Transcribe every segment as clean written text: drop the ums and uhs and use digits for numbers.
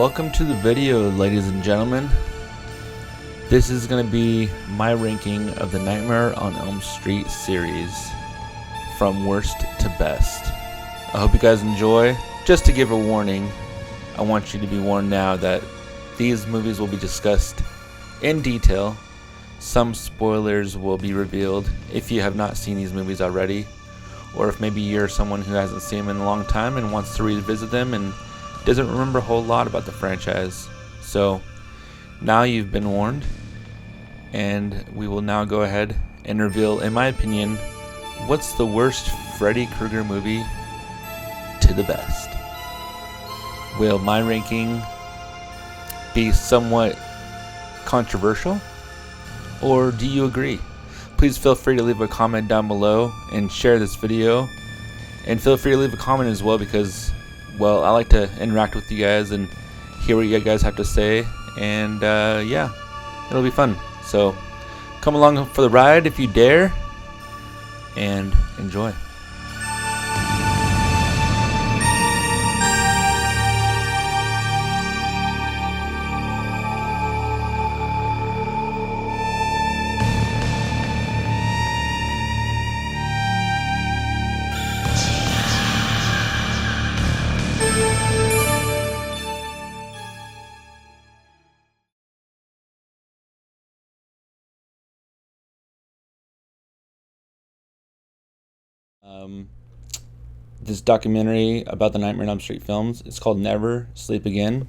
Welcome to the video, ladies and gentlemen. This is going to be my ranking of the Nightmare on Elm Street series from worst to best. I hope you guys enjoy. Just to give a warning, I want you to be warned now that these movies will be discussed in detail. Some spoilers will be revealed if you have not seen these movies already, or if maybe you're someone who hasn't seen them in a long time and wants to revisit them and doesn't remember a whole lot about the franchise. So now you've been warned, and we will now go ahead and reveal, in my opinion, what's the worst Freddy Krueger movie to the best. Will my ranking be somewhat controversial, or do you agree? Please feel free to leave a comment down below and share this video, and feel free to leave a comment as well, because well, I like to interact with you guys and hear what you guys have to say, and yeah, it'll be fun. So come along for the ride if you dare, and enjoy. This documentary about the Nightmare on Elm Street films, it's called Never Sleep Again.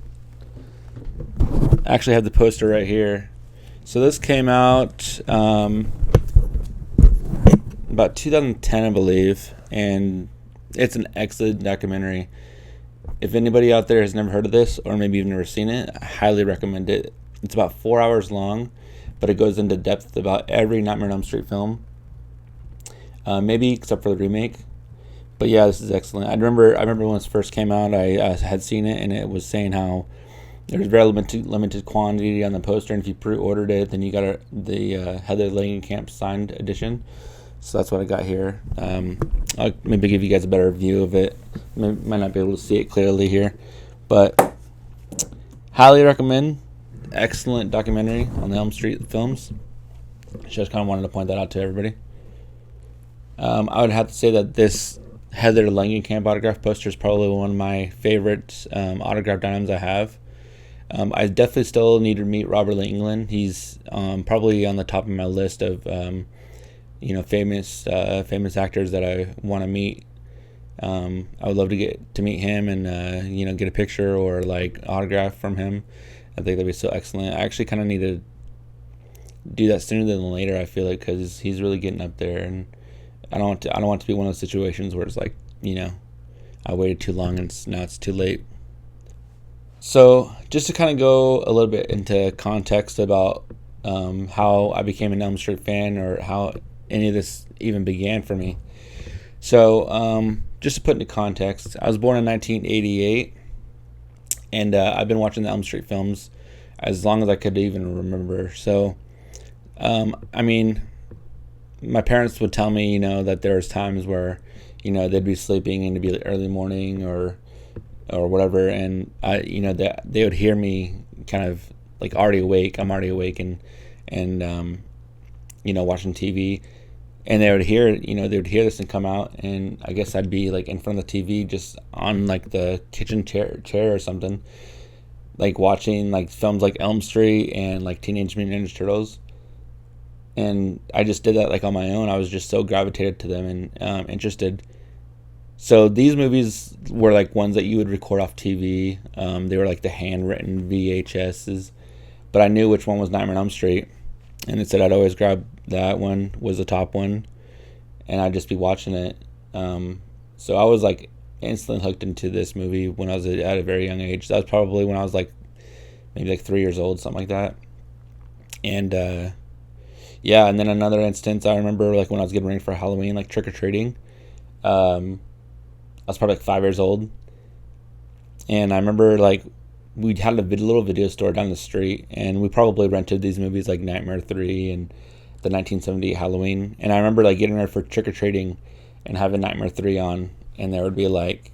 I actually have the poster right here. So this came out about 2010, I believe, and it's an excellent documentary. If anybody out there has never heard of this, or maybe you've never seen it, I highly recommend it. It's about 4 hours long, but it goes into depth about every Nightmare on Elm Street film. Maybe except for the remake, but yeah, this is excellent. I remember when this first came out, I had seen it, and it was saying how there was very limited quantity on the poster, and if you pre-ordered it, then you got the Heather Langenkamp signed edition. So that's what I got here. I'll maybe give you guys a better view of it. Might not be able to see it clearly here, but highly recommend. Excellent documentary on the Elm Street films. Just kind of wanted to point that out to everybody. I would have to say that this Heather Langenkamp autograph poster is probably one of my favorite autographed items I have. I definitely still need to meet Robert Englund. He's probably on the top of my list of famous actors that I want to meet. I would love to get to meet him and get a picture or like autograph from him. I think that'd be so excellent. I actually kind of need to do that sooner than later, I feel like, because he's really getting up there, and I don't want to be one of those situations where it's like, I waited too long and now it's too late. So just to kind of go a little bit into context about how I became an Elm Street fan, or how any of this even began for me. So just to put into context, I was born in 1988, and I've been watching the Elm Street films as long as I could even remember. So my parents would tell me, that there was times where, they'd be sleeping and it'd be early morning or whatever, and they would hear me kind of like already awake. I'm already awake and watching TV, and they would hear this and come out, and I guess I'd be like in front of the TV, just on like the kitchen chair or something, like watching like films like Elm Street and like Teenage Mutant Ninja Turtles. And I just did that like on my own. I was just so gravitated to them and interested. So these movies were like ones that you would record off TV. They were like the handwritten VHSs, but I knew which one was Nightmare on Elm Street, and it said I'd always grab that one, was the top one, and I'd just be watching it. So I was like instantly hooked into this movie when I was at a very young age. That was probably when I was like maybe like 3 years old, something like that. And yeah, and then another instance, I remember like when I was getting ready for Halloween, like trick-or-treating. I was probably like 5 years old. And I remember like we had a little video store down the street, and we probably rented these movies like Nightmare 3 and the 1978 Halloween. And I remember like getting ready for trick-or-treating and having Nightmare 3 on, and there would be like,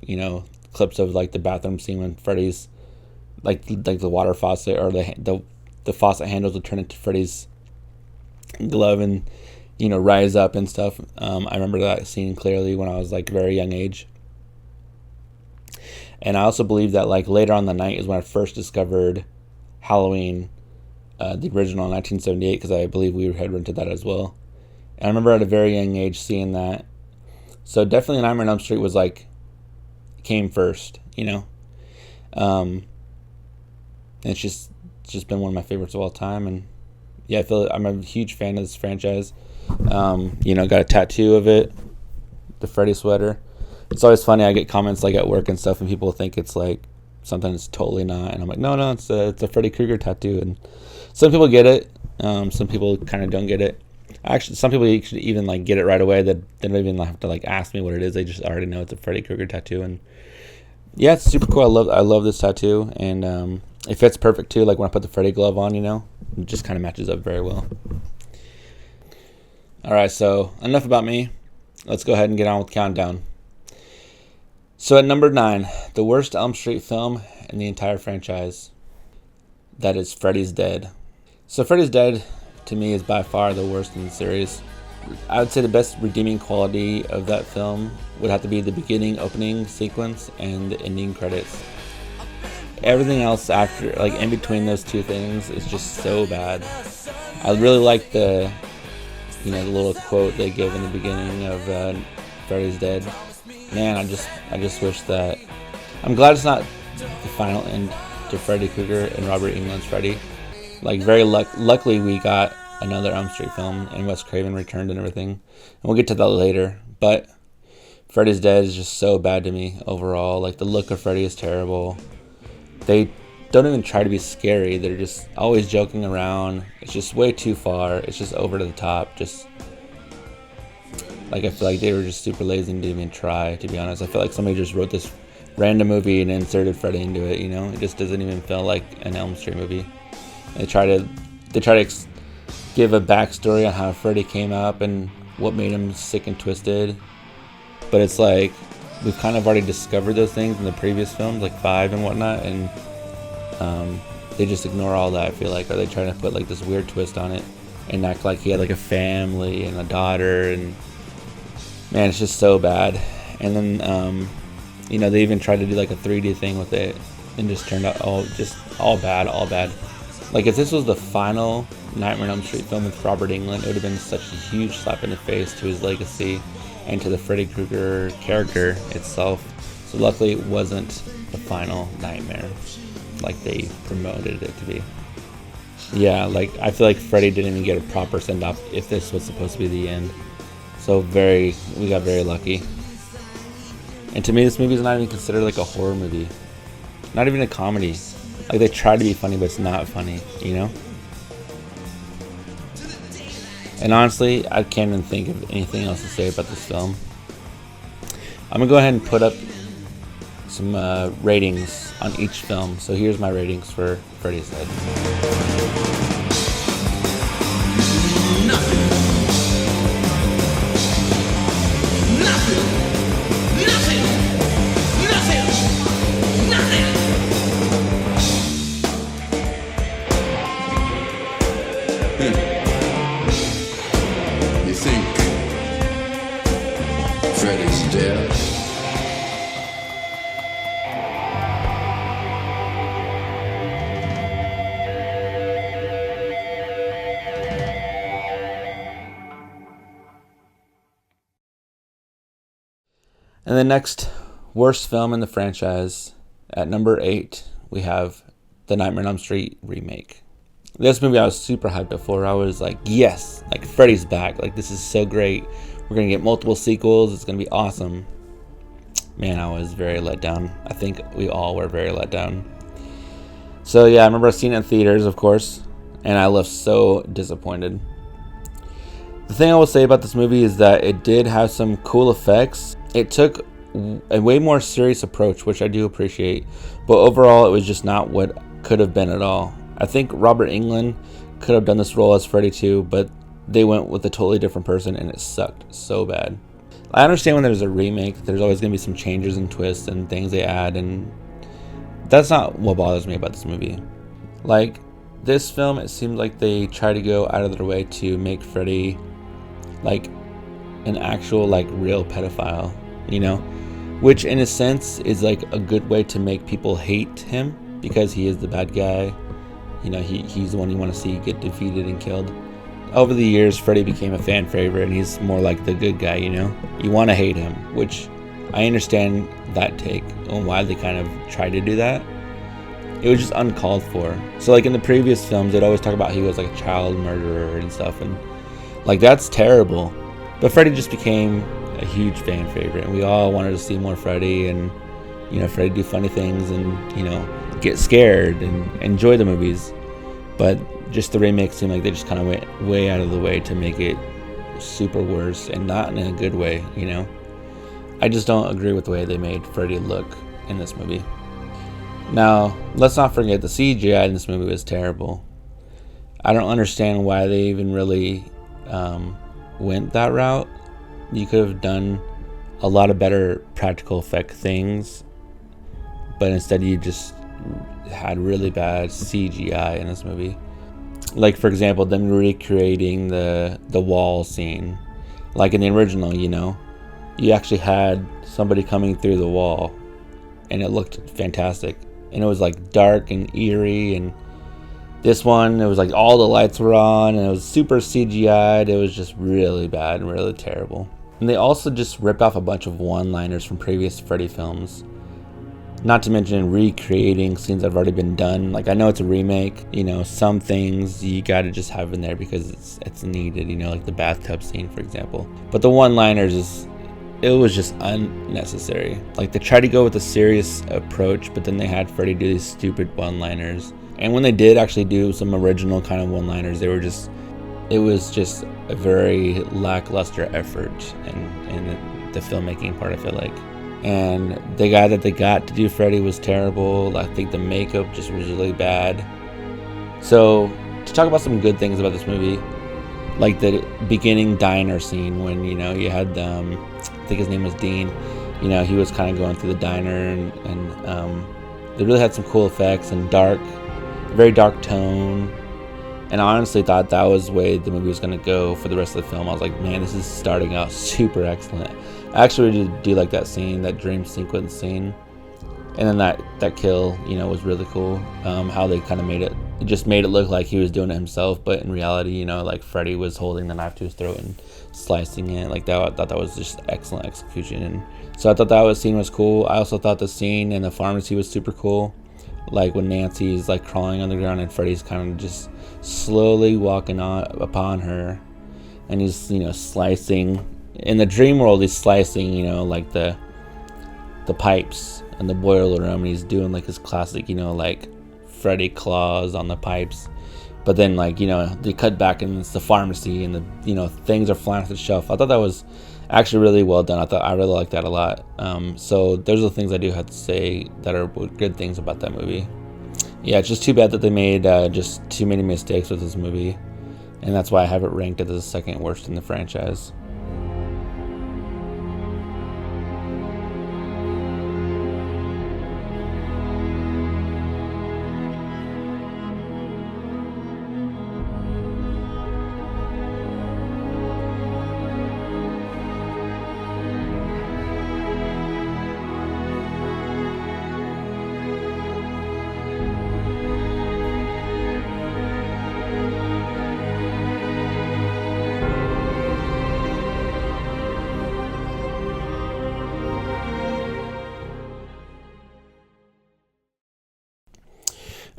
clips of like the bathroom scene when Freddy's like the water faucet, or the faucet handles would turn into Freddy's glove and rise up and stuff. I remember that scene clearly when I was like very young age. And I also believe that like later on the night is when I first discovered Halloween, the original in 1978, because I believe we had rented that as well. And I remember at a very young age seeing that. So definitely Nightmare on Elm Street was like came first, and it's just been one of my favorites of all time. And yeah, I feel I'm a huge fan of this franchise. Got a tattoo of it, the Freddy sweater. It's always funny. I get comments like at work and stuff, and people think it's like something it's totally not. And I'm like, no, it's a Freddy Krueger tattoo. And some people get it. Some people kind of don't get it. Actually, some people even like get it right away. That they don't even have to like ask me what it is. They just already know it's a Freddy Krueger tattoo. And yeah, it's super cool. I love this tattoo, and it fits perfect too. Like when I put the Freddy glove on, it just kind of matches up very well. All right, so enough about me. Let's go ahead and get on with the countdown. So at number 9, the worst Elm Street film in the entire franchise. That is Freddy's Dead. So Freddy's Dead, to me, is by far the worst in the series. I would say the best redeeming quality of that film would have to be the beginning opening sequence and the ending credits. Everything else after, like in between those two things, is just so bad. I really like the little quote they give in the beginning of Freddy's Dead. Man, I just wish that. I'm glad it's not the final end to Freddy Krueger and Robert Englund's Freddy. Like luckily we got another Elm Street film, and Wes Craven returned and everything. And we'll get to that later. But Freddy's Dead is just so bad to me overall. Like the look of Freddy is terrible. They don't even try to be scary. They're just always joking around. It's just way too far. It's just over to the top. Just like I feel like they were just super lazy and didn't even try, to be honest. I feel like somebody just wrote this random movie and inserted Freddy into it, It just doesn't even feel like an Elm Street movie. They try to give a backstory on how Freddy came up and what made him sick and twisted. But it's like we've kind of already discovered those things in the previous films, like 5 and whatnot, and they just ignore all that, I feel like. Or they try to put like this weird twist on it and act like he had like a family and a daughter, and man, it's just so bad. And then they even tried to do like a 3D thing with it, and just turned out all bad. Like if this was the final Nightmare on Elm Street film with Robert Englund, it would have been such a huge slap in the face to his legacy and to the Freddy Krueger character itself. So luckily it wasn't the final Nightmare like they promoted it to be. Yeah, like I feel like Freddy didn't even get a proper send-off if this was supposed to be the end. So we got very lucky. And to me, this movie is not even considered like a horror movie. Not even a comedy. Like they try to be funny, but it's not funny, And honestly, I can't even think of anything else to say about this film. I'm gonna go ahead and put up some ratings on each film. So here's my ratings for Freddy's Dead. You think Freddy's dead? And the next worst film in the franchise, at number 8, we have the Nightmare on Elm Street remake. This movie I was super hyped before. I was like, yes, like Freddy's back. Like this is so great. We're going to get multiple sequels. It's going to be awesome. Man, I was very let down. I think we all were very let down. So yeah, I remember seeing it in theaters, of course, and I left so disappointed. The thing I will say about this movie is that it did have some cool effects. It took a way more serious approach, which I do appreciate, but overall it was just not what could have been at all. I think Robert Englund could have done this role as Freddy too, but they went with a totally different person and it sucked so bad. I understand when there's a remake, there's always going to be some changes and twists and things they add, and that's not what bothers me about this movie. Like, this film, it seems like they try to go out of their way to make Freddy like an actual, like, real pedophile, you know, which in a sense is like a good way to make people hate him because he is the bad guy. You know, he's the one you want to see get defeated and killed. Over the years, Freddy became a fan favorite, and he's more like the good guy, you know? You want to hate him, which I understand that take and why they kind of tried to do that. It was just uncalled for. So, like, in the previous films, they'd always talk about he was like a child murderer and stuff, and like, that's terrible. But Freddy just became a huge fan favorite, and we all wanted to see more Freddy, and, you know, Freddy do funny things and, you know, get scared and enjoy the movies. But just the remake seemed like they just kind of went way out of the way to make it super worse, and not in a good way, you know. I just don't agree with the way they made Freddy look in this movie. Now, let's not forget the CGI in this movie was terrible. I don't understand why they even really went that route. You could have done a lot of better practical effect things, but instead you just had really bad CGI in this movie. Like, for example, them recreating the wall scene. Like in the original, you know, you actually had somebody coming through the wall, and it looked fantastic. And it was like dark and eerie, and this one, it was like all the lights were on, and it was super CGI'd. It was just really bad and really terrible. And they also just ripped off a bunch of one-liners from previous Freddy films. Not to mention recreating scenes that have already been done. Like, I know it's a remake, you know, some things you gotta just have in there because it's needed, you know, like the bathtub scene, for example. But the one-liners, it was just unnecessary. Like, they tried to go with a serious approach, but then they had Freddy do these stupid one-liners. And when they did actually do some original kind of one-liners, it was just a very lackluster effort in the filmmaking part, I feel like. And the guy that they got to do Freddy was terrible. I think the makeup just was really bad. So, to talk about some good things about this movie, like the beginning diner scene when, you know, you had, I think his name was Dean, you know, he was kind of going through the diner, and they really had some cool effects and very dark tone. And I honestly thought that was the way the movie was going to go for the rest of the film. I was like, man, this is starting out super excellent. I actually really do like that scene, that dream sequence scene. And then that kill, you know, was really cool. How they kind of it just made it look like he was doing it himself, but in reality, you know, like Freddy was holding the knife to his throat and slicing it like that. I thought that was just excellent execution. And so I thought that scene was cool. I also thought the scene in the pharmacy was super cool. Like when Nancy's like crawling on the ground and Freddy's kind of just slowly walking upon her, and he's, you know, slicing. In the dream world, he's slicing, you know, like the pipes in the boiler room, and he's doing like his classic, you know, like Freddy claws on the pipes. But then, like, you know, they cut back and it's the pharmacy, and the, you know, things are flying off the shelf. I thought that was actually really well done. I really liked that a lot. So those are the things I do have to say that are good things about that movie. Yeah, it's just too bad that they made just too many mistakes with this movie, and that's why I have it ranked as the second worst in the franchise.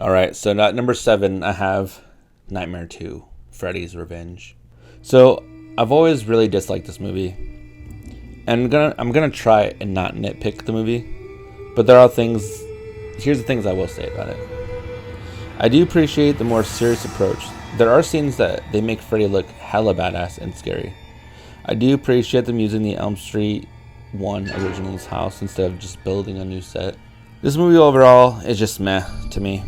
Alright, so at number 7, I have Nightmare 2, Freddy's Revenge. So, I've always really disliked this movie. And I'm gonna try and not nitpick the movie. But here's the things I will say about it. I do appreciate the more serious approach. There are scenes that they make Freddy look hella badass and scary. I do appreciate them using the Elm St 1 original's house instead of just building a new set. This movie overall is just meh to me.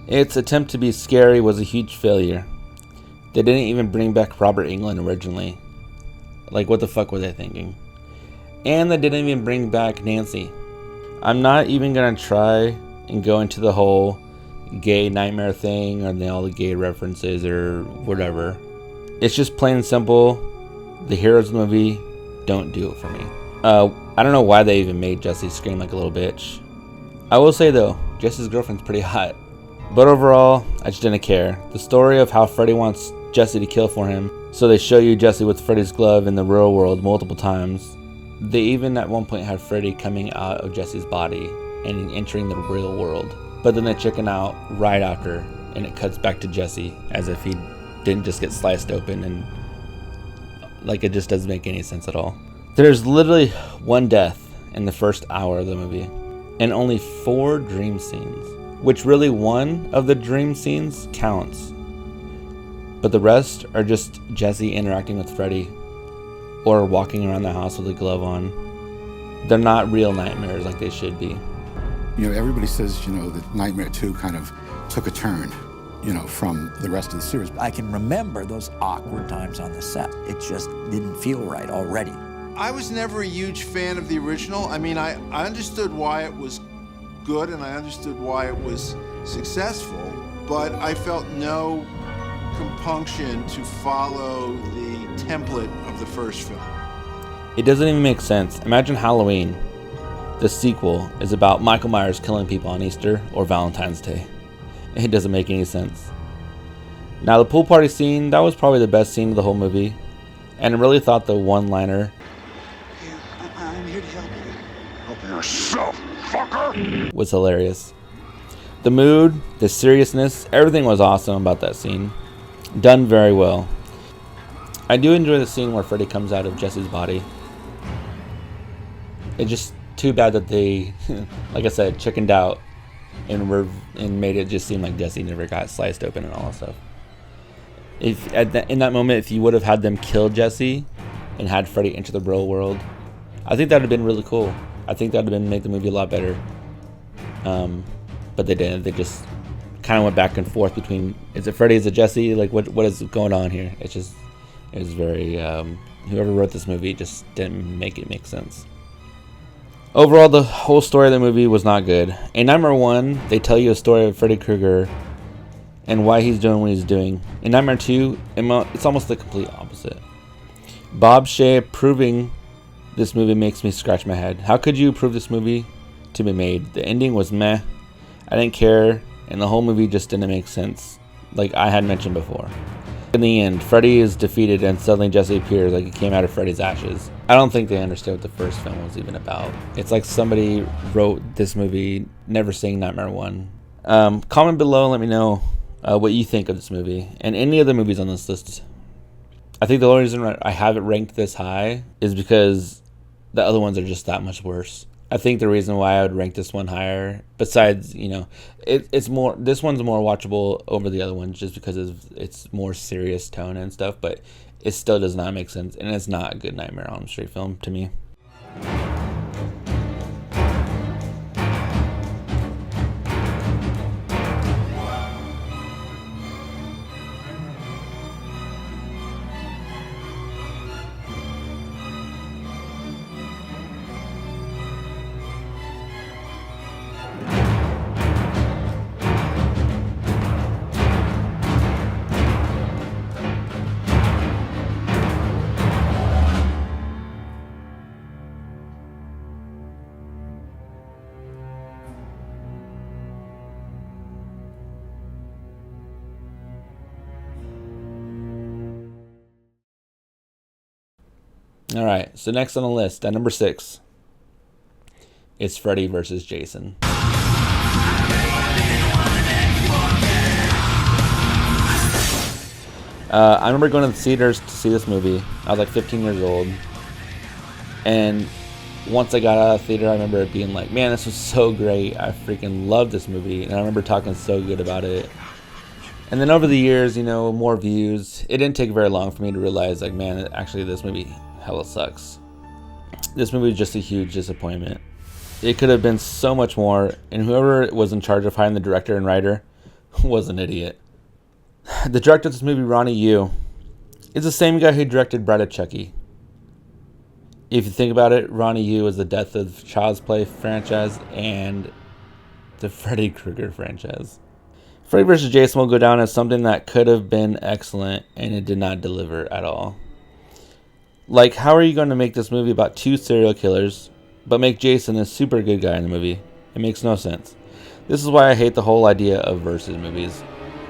Its attempt to be scary was a huge failure. They didn't even bring back Robert Englund originally. Like, what the fuck were they thinking? And they didn't even bring back Nancy. I'm not even gonna try and go into the whole gay nightmare thing or all the gay references or whatever. It's just plain and simple. The heroes of the movie don't do it for me. I don't know why they even made Jesse scream like a little bitch. I will say though, Jesse's girlfriend's pretty hot. But overall, I just didn't care. The story of how Freddy wants Jesse to kill for him, so they show you Jesse with Freddy's glove in the real world multiple times. They even at one point had Freddy coming out of Jesse's body and entering the real world. But then they chicken out right after, and it cuts back to Jesse as if he didn't just get sliced open, and like it just doesn't make any sense at all. There's literally one death in the first hour of the movie, and only 4 dream scenes, which really one of the dream scenes counts. But the rest are just Jesse interacting with Freddy or walking around the house with a glove on. They're not real nightmares like they should be. Everybody says, that Nightmare 2 kind of took a turn, from the rest of the series. I can remember those awkward times on the set. It just didn't feel right already. I was never a huge fan of the original. I mean, I understood why it was good and I understood why it was successful, but I felt no compunction to follow the template of the first film. It doesn't even make sense. Imagine Halloween. The sequel is about Michael Myers killing people on Easter or Valentine's Day. It doesn't make any sense. Now the pool party scene, that was probably the best scene of the whole movie. And I really thought the one-liner, I'm here to help you. Help yourself, fucker! was hilarious. The mood, the seriousness, everything was awesome about that scene. Done very well. I do enjoy the scene where Freddy comes out of Jesse's body. It's just too bad that they, like I said, chickened out and made it just seem like Jesse never got sliced open and all that stuff. If in that moment, if you would have had them kill Jesse and had Freddy enter the real world, I think that would have been really cool. I think that would have make the movie a lot better. But they didn't. They just kind of went back and forth between, is it Freddy, is it Jesse? Like, what is going on here? It was very, whoever wrote this movie just didn't make it make sense. Overall, the whole story of the movie was not good. In Nightmare 1, they tell you a story of Freddy Krueger and why he's doing what he's doing. In Nightmare 2, it's almost the complete opposite. Bob Shea approving this movie makes me scratch my head. How could you approve this movie to be made? The ending was meh. I didn't care, and the whole movie just didn't make sense, like I had mentioned before. In the end, Freddy is defeated and suddenly Jesse appears like he came out of Freddy's ashes. I don't think they understood what the first film was even about. It's like somebody wrote this movie never seeing Nightmare 1. Comment below and let me know what you think of this movie and any other movies on this list. I think the only reason I have it ranked this high is because the other ones are just that much worse. I think the reason why I would rank this one higher, besides, it's more, this one's more watchable over the other ones just because of its more serious tone and stuff, but it still does not make sense, and it's not a good Nightmare on Elm Street film to me. All right, so next on the list, at number 6, is Freddy versus Jason. I remember going to the theaters to see this movie. I was like 15 years old. And once I got out of the theater, I remember it being like, man, this was so great. I freaking loved this movie. And I remember talking so good about it. And then over the years, more views. It didn't take very long for me to realize, like, man, actually this movie hella sucks. This movie is just a huge disappointment. It could have been so much more, and whoever was in charge of hiring the director and writer was an idiot. The director of this movie, Ronnie Yu, is the same guy who directed Bride of Chucky. If you think about it, Ronnie Yu is the death of Child's Play franchise and the Freddy Krueger franchise. Freddy vs. Jason will go down as something that could have been excellent, and it did not deliver at all. Like, how are you going to make this movie about 2 serial killers, but make Jason a super good guy in the movie? It makes no sense. This is why I hate the whole idea of versus movies.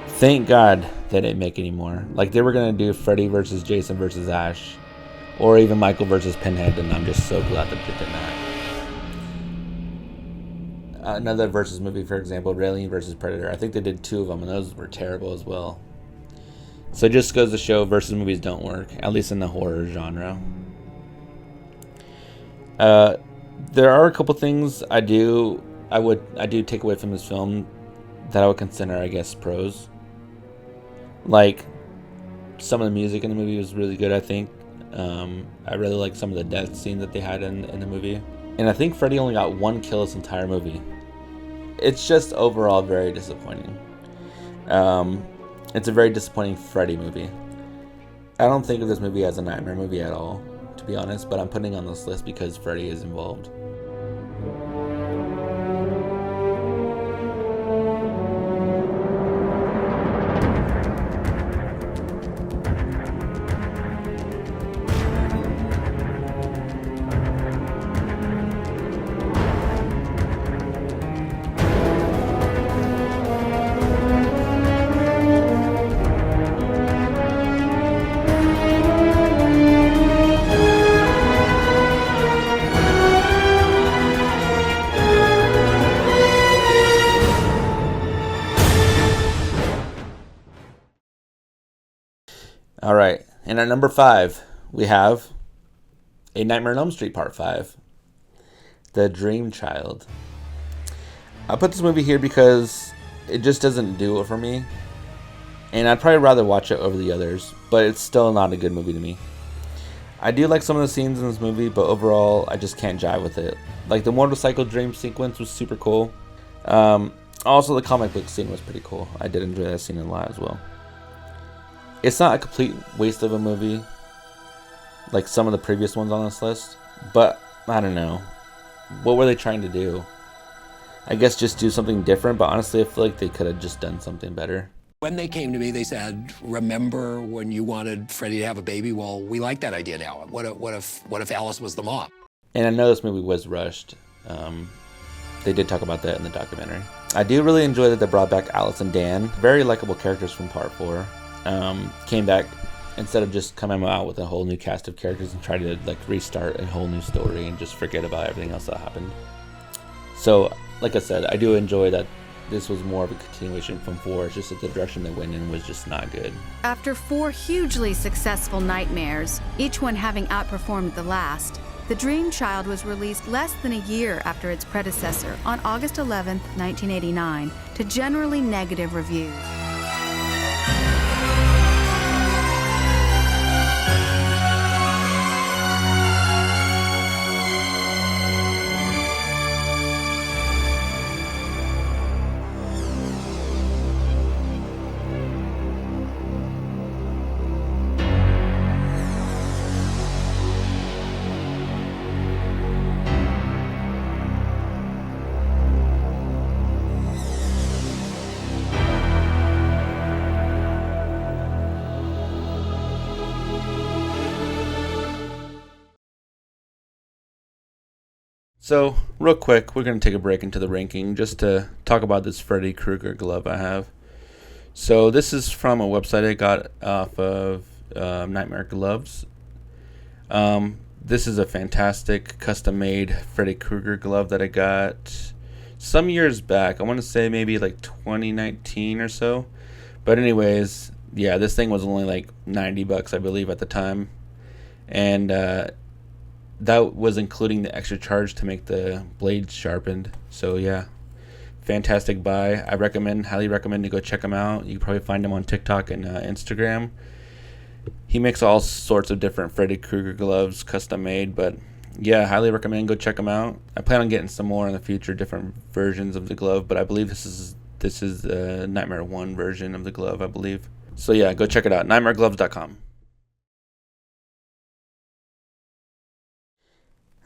Thank God they didn't make any more. Like, they were going to do Freddy versus Jason versus Ash, or even Michael versus Pinhead, and I'm just so glad that they did not. Another versus movie, for example, Alien versus Predator. I think they did 2 of them, and those were terrible as well. So it just goes to show versus movies don't work, at least in the horror genre. There are a couple things I do take away from this film that I would consider, I guess, pros. Like, some of the music in the movie was really good, I think. I really like some of the death scenes that they had in the movie. And I think Freddy only got 1 kill this entire movie. It's just overall very disappointing. It's a very disappointing Freddy movie. I don't think of this movie as a nightmare movie at all, to be honest, but I'm putting it on this list because Freddy is involved. All right, and at number 5, we have A Nightmare on Elm Street Part 5, The Dream Child. I put this movie here because it just doesn't do it for me, and I'd probably rather watch it over the others, but it's still not a good movie to me. I do like some of the scenes in this movie, but overall, I just can't jive with it. Like, the motorcycle dream sequence was super cool. Also, the comic book scene was pretty cool. I did enjoy that scene a lot as well. It's not a complete waste of a movie like some of the previous ones on this list, but I don't know. What were they trying to do? I guess just do something different, but honestly I feel like they could have just done something better. When they came to me, they said, remember when you wanted Freddy to have a baby? Well, we like that idea now. What if Alice was the mom? And I know this movie was rushed. They did talk about that in the documentary. I do really enjoy that they brought back Alice and Dan. Very likable characters from Part 4. Came back instead of just coming out with a whole new cast of characters and try to like restart a whole new story and just forget about everything else that happened. So, like I said, I do enjoy that this was more of a continuation from 4. It's just that the direction they went in was just not good. After 4 hugely successful nightmares, each one having outperformed the last, The Dream Child was released less than a year after its predecessor on August 11, 1989, to generally negative reviews. So, real quick, we're going to take a break into the ranking just to talk about this Freddy Krueger glove I have. So, this is from a website I got off of Nightmare Gloves. This is a fantastic custom-made Freddy Krueger glove that I got some years back. I want to say maybe like 2019 or so. But anyways, yeah, this thing was only like $90, I believe, at the time. And that was including the extra charge to make the blades sharpened. So yeah, fantastic buy. I highly recommend to go check him out. You can probably find him on TikTok and Instagram. He makes all sorts of different Freddy Krueger gloves, custom made. But yeah, highly recommend go check him out. I plan on getting some more in the future, different versions of the glove. But I believe this is the Nightmare 1 version of the glove, I believe. So yeah, go check it out. nightmaregloves.com.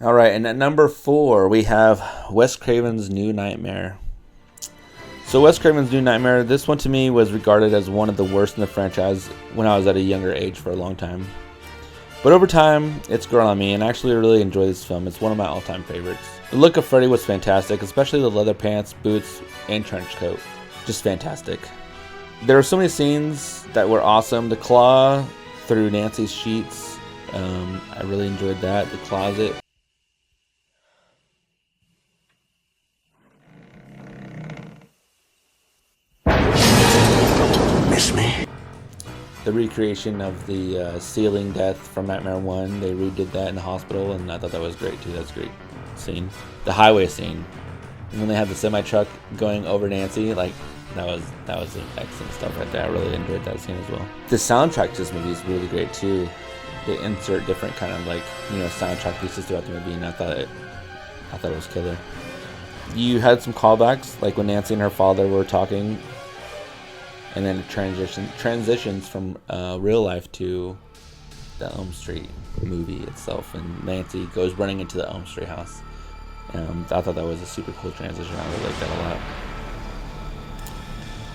All right, and at number 4, we have Wes Craven's New Nightmare. So Wes Craven's New Nightmare, this one to me was regarded as one of the worst in the franchise when I was at a younger age for a long time. But over time, it's grown on me, and I actually really enjoy this film. It's one of my all-time favorites. The look of Freddy was fantastic, especially the leather pants, boots, and trench coat. Just fantastic. There were so many scenes that were awesome. The claw through Nancy's sheets, I really enjoyed that. The closet. Miss me? The recreation of the ceiling death from Nightmare 1, they redid that in the hospital, and I thought that was great too. That's a great scene. The highway scene, when they had the semi-truck going over Nancy, like that was excellent stuff right there. I really enjoyed that scene as well. The soundtrack to this movie is really great too. They insert different kind of soundtrack pieces throughout the movie, and I thought it was killer. You had some callbacks, like when Nancy and her father were talking, and then it transitions from real life to the Elm Street movie itself, and Nancy goes running into the Elm Street house. I thought that was a super cool transition. I really liked that a lot.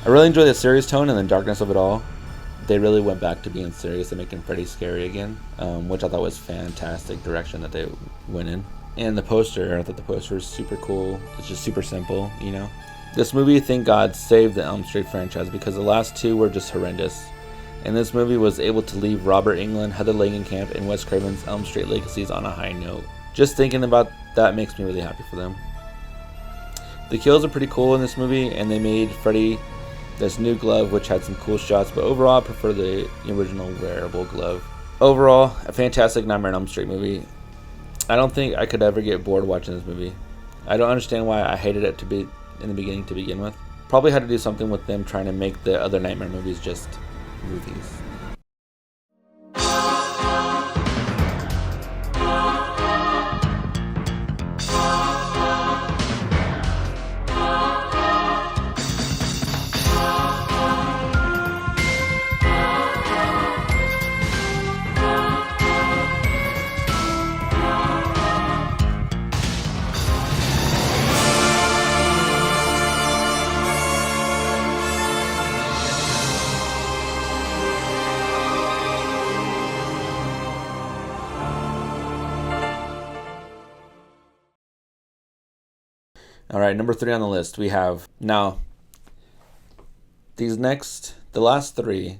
I really enjoyed the serious tone and the darkness of it all. They really went back to being serious and making Freddy scary again, which I thought was fantastic direction that they went in. And the poster, I thought the poster was super cool. It's just super simple, you know. This movie, thank God, saved the Elm Street franchise because the last two were just horrendous. And this movie was able to leave Robert Englund, Heather Langenkamp, and Wes Craven's Elm Street legacies on a high note. Just thinking about that makes me really happy for them. The kills are pretty cool in this movie, and they made Freddy this new glove, which had some cool shots, but overall I prefer the original wearable glove. Overall, a fantastic Nightmare on Elm Street movie. I don't think I could ever get bored watching this movie. I don't understand why I hated it in the beginning to begin with. Probably had to do something with them trying to make the other Nightmare movies just movies. All right, number 3 on the list, we have, now, the last 3,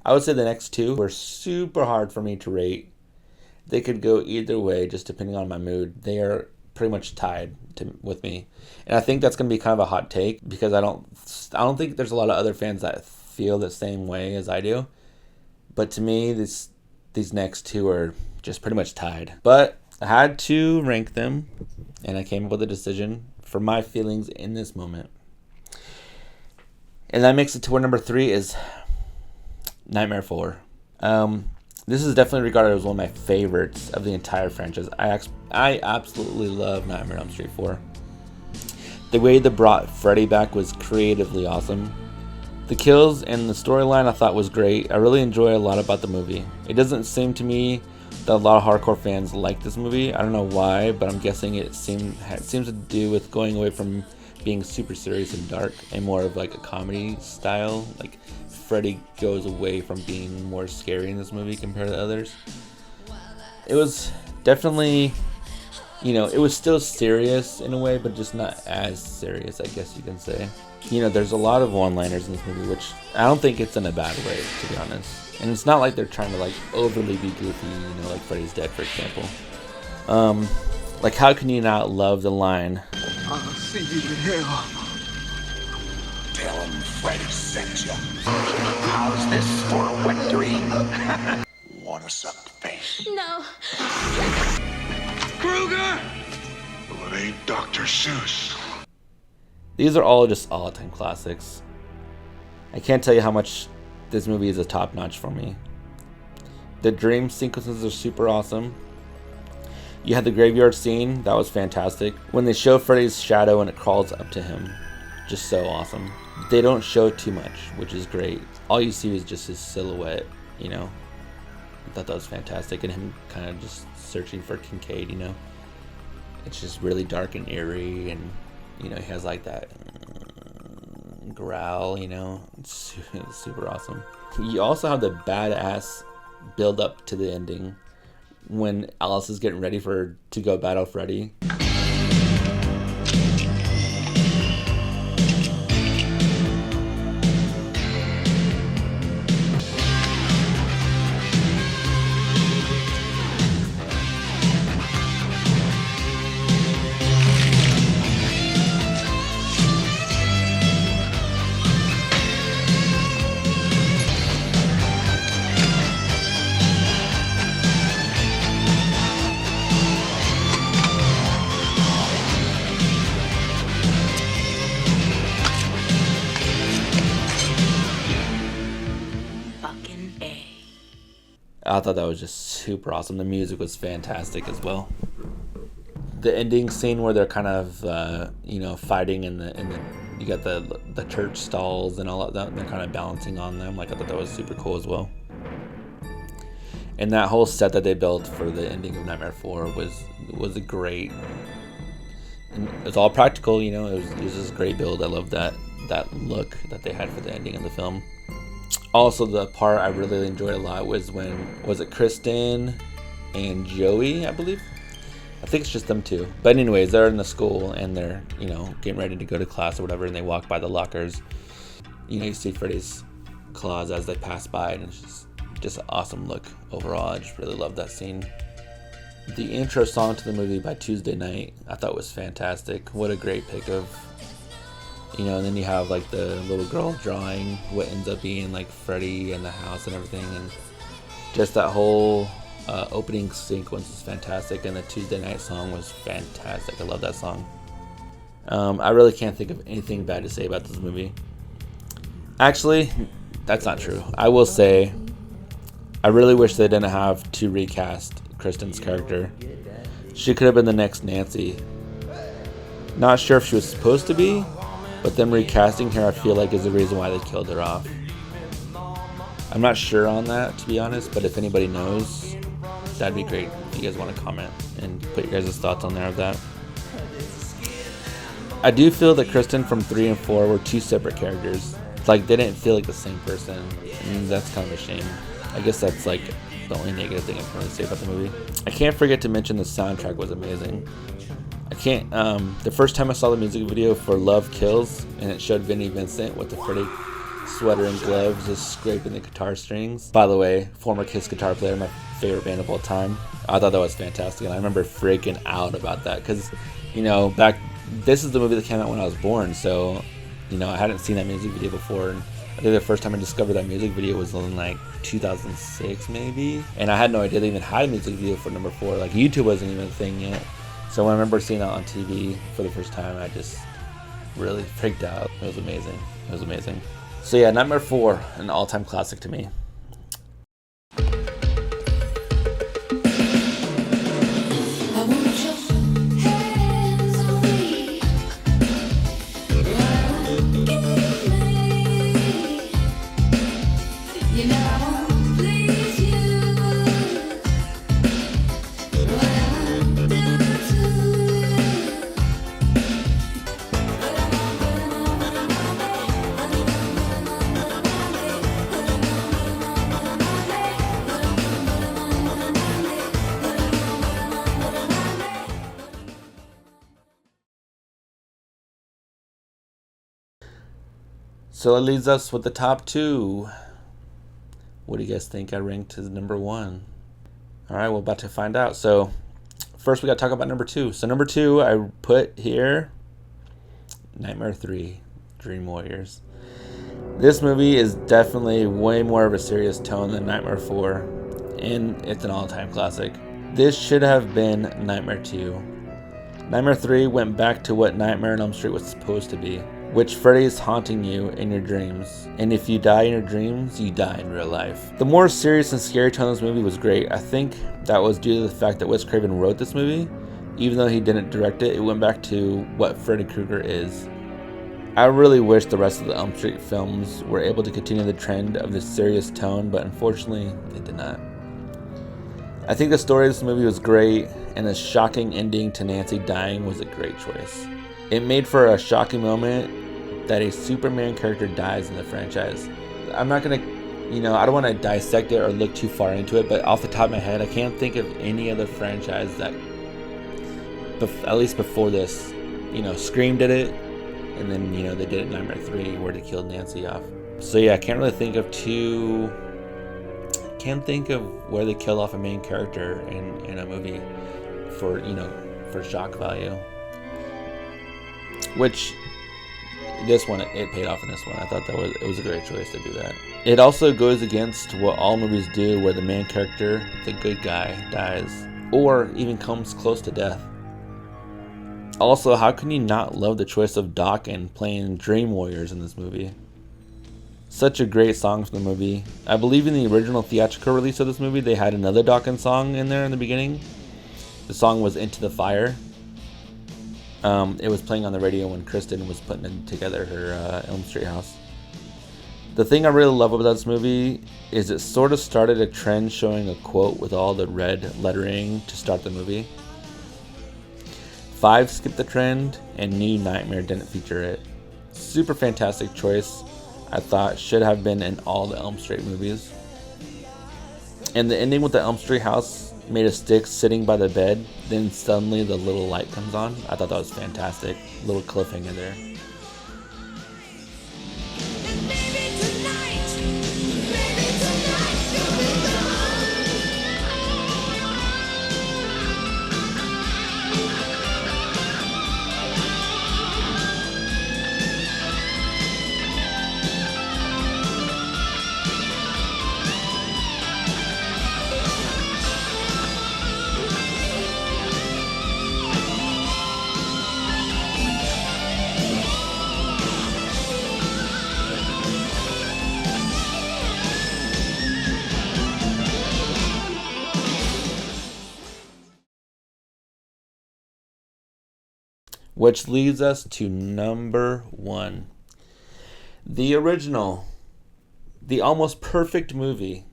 I would say the next 2 were super hard for me to rate. They could go either way, just depending on my mood. They are pretty much tied with me. And I think that's going to be kind of a hot take, because I don't think there's a lot of other fans that feel the same way as I do. But to me, these next 2 are just pretty much tied. But I had to rank them, and I came up with a decision for my feelings in this moment. And that makes it to where number 3 is Nightmare 4. This is definitely regarded as one of my favorites of the entire franchise. I absolutely love Nightmare on Elm Street 4. The way they brought Freddy back was creatively awesome. The kills and the storyline I thought was great. I really enjoy a lot about the movie. It doesn't seem to me that a lot of hardcore fans like this movie. I don't know why, but I'm guessing it seems to do with going away from being super serious and dark and more of like a comedy style. Like Freddy goes away from being more scary in this movie compared to others. It was definitely, it was still serious in a way, but just not as serious, I guess you can say. There's a lot of one-liners in this movie, which I don't think it's in a bad way, to be honest. And it's not like they're trying to overly be goofy, like Freddy's Dead, for example. Like, how can you not love the line? I'll see you in hell. Tell him Freddy sent you. How's this for a wet dream? Wanna suck the face? No. Krueger! Well, it ain't Dr. Seuss. These are all just all-time classics. I can't tell you how much this movie is a top-notch for me. The dream sequences are super awesome. You had the graveyard scene, that was fantastic. When they show Freddy's shadow and it crawls up to him, just so awesome. They don't show too much, which is great. All you see is just his silhouette, I thought that was fantastic, and him kind of just searching for Kincaid, It's just really dark and eerie, and he has like that growl, you know. It's super awesome. You also have the badass build up to the ending when Alice is getting ready to go battle Freddy. I thought that was just super awesome. The music was fantastic as well. The ending scene where they're kind of, you know, fighting in the you got the church stalls and all of that. And they're kind of balancing on them. Like, I thought that was super cool as well. And that whole set that they built for the ending of Nightmare 4 was a great. And it was all practical, you know. It was just a great build. I love that look that they had for the ending of the film. Also, the part I really enjoyed a lot was was it Kristen and Joey, I believe? I think it's just them two. But anyways, they're in the school and they're, you know, getting ready to go to class or whatever, and they walk by the lockers. You know, you see Freddy's claws as they pass by, and it's just an awesome look overall. I just really love that scene. The intro song to the movie by Tuesday Night, I thought was fantastic. What a great pick of, you know, and then you have like the little girl drawing what ends up being like Freddy and the house and everything, and just that whole opening sequence is fantastic, and the Tuesday Night song was fantastic. I love that song. I really can't think of anything bad to say about this movie. Actually, that's not true. I will say, I really wish they didn't have to recast Kristen's character. She could have been the next Nancy. Not sure if she was supposed to be, but them recasting her, I feel like, is the reason why they killed her off. I'm not sure on that, to be honest, but if anybody knows, that'd be great if you guys want to comment and put your guys' thoughts on there of that. I do feel that Kristen from 3 and 4 were two separate characters. It's like they didn't feel like the same person, and that's kind of a shame. I guess that's like the only negative thing I can really say about the movie. I can't forget to mention the soundtrack was amazing. The first time I saw the music video for Love Kills, and it showed Vinnie Vincent with the Freddy sweater and gloves just scraping the guitar strings. By the way, former Kiss guitar player, my favorite band of all time. I thought that was fantastic, and I remember freaking out about that because, you know, this is the movie that came out when I was born, so, you know, I hadn't seen that music video before. And I think the first time I discovered that music video was in like 2006 maybe, and I had no idea they even had a music video for number 4. Like, YouTube wasn't even a thing yet. So when I remember seeing that on TV for the first time, I just really freaked out. It was amazing. It was amazing. So yeah, Nightmare 4, an all-time classic to me. So that leaves us with the top 2. What do you guys think I ranked as number 1? All right, we're about to find out. So first we got to talk about number 2. So number 2, I put here Nightmare 3, Dream Warriors. This movie is definitely way more of a serious tone than Nightmare 4, and it's an all-time classic. This should have been Nightmare 2. Nightmare 3 went back to what Nightmare on Elm Street was supposed to be, which Freddy is haunting you in your dreams. And if you die in your dreams, you die in real life. The more serious and scary tone of this movie was great. I think that was due to the fact that Wes Craven wrote this movie. Even though he didn't direct it, it went back to what Freddy Krueger is. I really wish the rest of the Elm Street films were able to continue the trend of this serious tone, but unfortunately, they did not. I think the story of this movie was great, and the shocking ending to Nancy dying was a great choice. It made for a shocking moment, that a Superman character dies in the franchise. I'm not gonna, I don't want to dissect it or look too far into it, but off the top of my head, I can't think of any other franchise that, at least before this, Scream did it, and then, they did it in Nightmare 3 where they killed Nancy off. So yeah, I can't really think of where they kill off a main character in a movie for shock value. Which, this one, it paid off in this one. I thought it was a great choice to do that. It also goes against what all movies do, where the main character, the good guy, dies, or even comes close to death. Also, how can you not love the choice of Dokken playing Dream Warriors in this movie? Such a great song from the movie. I believe in the original theatrical release of this movie, they had another Dokken song in there in the beginning. The song was Into the Fire. It was playing on the radio when Kristen was putting together her Elm Street house. The thing I really love about this movie is it sort of started a trend showing a quote with all the red lettering to start the movie. 5 skipped the trend, and New Nightmare didn't feature it. Super fantastic choice. I thought should have been in all the Elm Street movies. And the ending with the Elm Street house made of sticks sitting by the bed, then suddenly the little light comes on. I thought that was fantastic. Little cliffhanger there. Which leads us to number 1. The original, the almost perfect movie,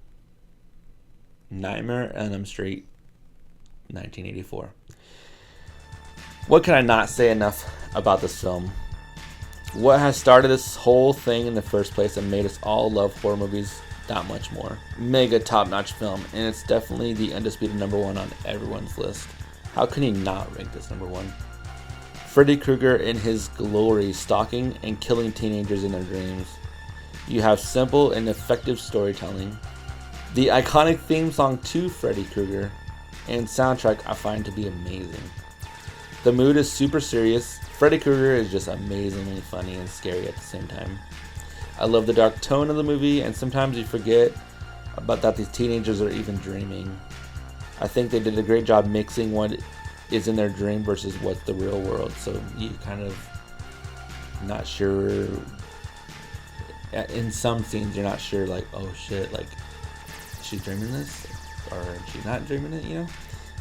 Nightmare on Elm Street, 1984. What can I not say enough about this film? What has started this whole thing in the first place and made us all love horror movies that much more? Mega top-notch film, and it's definitely the undisputed number 1 on everyone's list. How can you not rank this number 1? Freddy Krueger in his glory, stalking and killing teenagers in their dreams. You have simple and effective storytelling. The iconic theme song to Freddy Krueger and soundtrack I find to be amazing. The mood is super serious. Freddy Krueger is just amazingly funny and scary at the same time. I love the dark tone of the movie, and sometimes you forget about that these teenagers are even dreaming. I think they did a great job mixing what is in their dream versus what's the real world, so you kind of not sure. In some scenes you're not sure, like, oh shit, like, she's dreaming this or she's not dreaming it,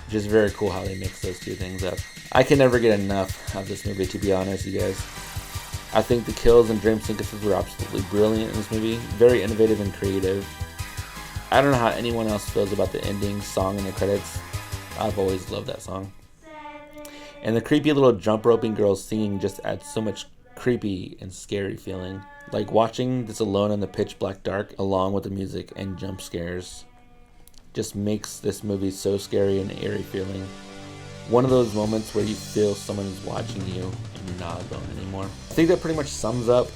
Just very cool how they mix those two things up. I can never get enough of this movie, to be honest, you guys. I think the kills and dream sequences were absolutely brilliant in this movie, very innovative and creative. I don't know how anyone else feels about the ending song in the credits. I've always loved that song. And the creepy little jump roping girls singing just adds so much creepy and scary feeling. Like watching this alone in the pitch black dark along with the music and jump scares just makes this movie so scary and eerie feeling. One of those moments where you feel someone is watching you and you're not alone anymore. I think that pretty much sums up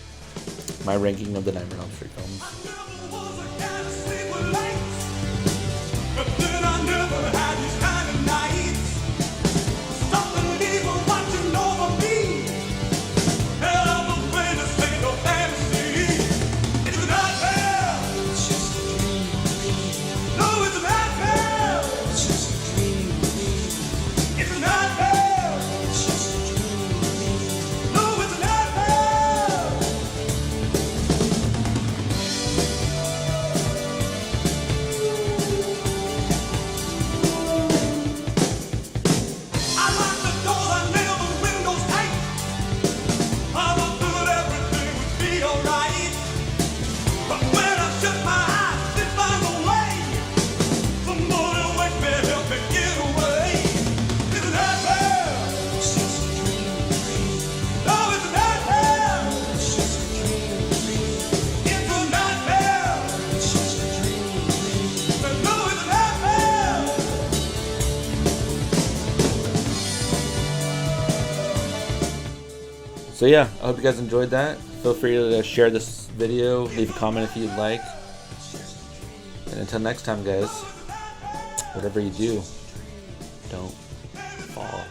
my ranking of the Nightmare on Elm Street films. So yeah, I hope you guys enjoyed that. Feel free to share this video, leave a comment if you'd like. And until next time, guys, whatever you do, don't fall.